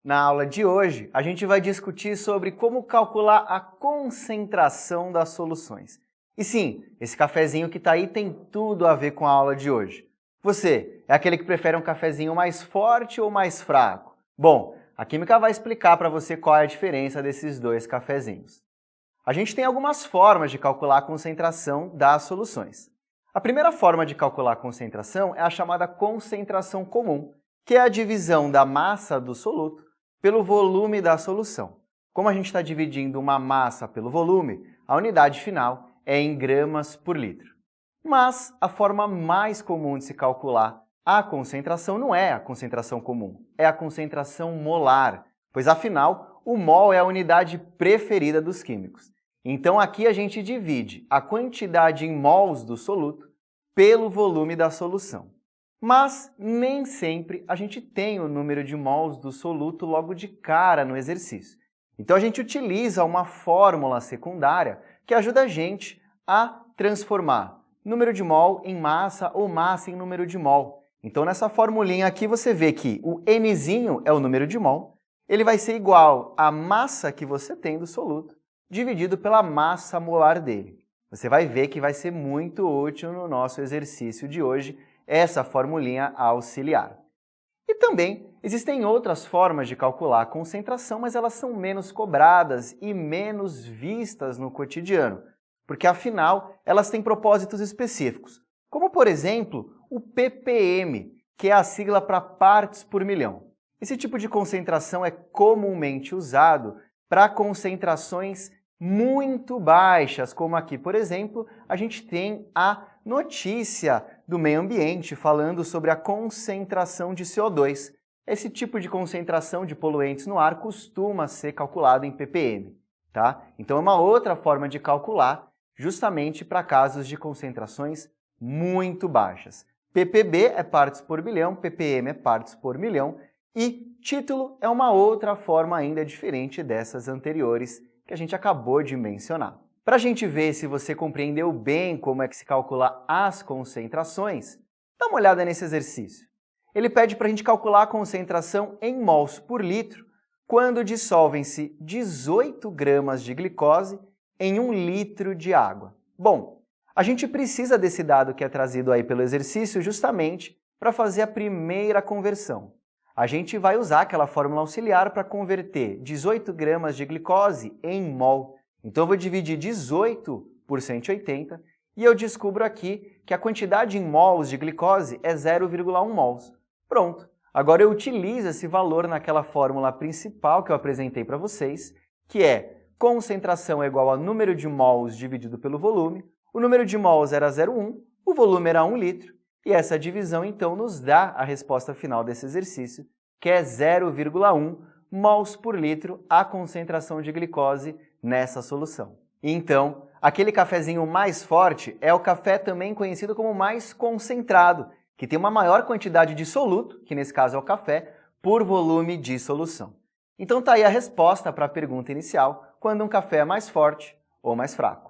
Na aula de hoje, a gente vai discutir sobre como calcular a concentração das soluções. E sim, esse cafezinho que está aí tem tudo a ver com a aula de hoje. Você é aquele que prefere um cafezinho mais forte ou mais fraco? Bom, a química vai explicar para você qual é a diferença desses dois cafezinhos. A gente tem algumas formas de calcular a concentração das soluções. A primeira forma de calcular a concentração é a chamada concentração comum, que é a divisão da massa do soluto pelo volume da solução. Como a gente está dividindo uma massa pelo volume, a unidade final é em gramas por litro. Mas a forma mais comum de se calcular a concentração não é a concentração comum, é a concentração molar, pois afinal o mol é a unidade preferida dos químicos. Então aqui a gente divide a quantidade em mols do soluto pelo volume da solução. Mas nem sempre a gente tem o número de mols do soluto logo de cara no exercício. Então a gente utiliza uma fórmula secundária que ajuda a gente a transformar número de mol em massa ou massa em número de mol. Então nessa formulinha aqui você vê que o Nzinho é o número de mol, ele vai ser igual à massa que você tem do soluto dividido pela massa molar dele. Você vai ver que vai ser muito útil no nosso exercício de hoje essa formulinha auxiliar. E também existem outras formas de calcular a concentração, mas elas são menos cobradas e menos vistas no cotidiano, porque afinal elas têm propósitos específicos, como por exemplo o ppm, que é a sigla para partes por milhão. Esse tipo de concentração é comumente usado para concentrações muito baixas, como aqui, por exemplo, a gente tem a notícia do meio ambiente falando sobre a concentração de CO2. Esse tipo de concentração de poluentes no ar costuma ser calculado em ppm, tá? Então é uma outra forma de calcular justamente para casos de concentrações muito baixas. ppb é partes por bilhão, ppm é partes por milhão e título é uma outra forma ainda diferente dessas anteriores que a gente acabou de mencionar. Para a gente ver se você compreendeu bem como é que se calcula as concentrações, dá uma olhada nesse exercício. Ele pede para a gente calcular a concentração em mols por litro quando dissolvem-se 18 gramas de glicose em 1 litro de água. Bom, a gente precisa desse dado que é trazido aí pelo exercício justamente para fazer a primeira conversão. A gente vai usar aquela fórmula auxiliar para converter 18 gramas de glicose em mol. Então eu vou dividir 18 por 180 e eu descubro aqui que a quantidade em mols de glicose é 0,1 mols. Pronto! Agora eu utilizo esse valor naquela fórmula principal que eu apresentei para vocês, que é concentração é igual a número de mols dividido pelo volume. O número de mols era 0,1, o volume era 1 litro. E essa divisão, então, nos dá a resposta final desse exercício, que é 0,1 mols por litro a concentração de glicose nessa solução. E então, aquele cafezinho mais forte é o café também conhecido como mais concentrado, que tem uma maior quantidade de soluto, que nesse caso é o café, por volume de solução. Então tá aí a resposta para a pergunta inicial, quando um café é mais forte ou mais fraco.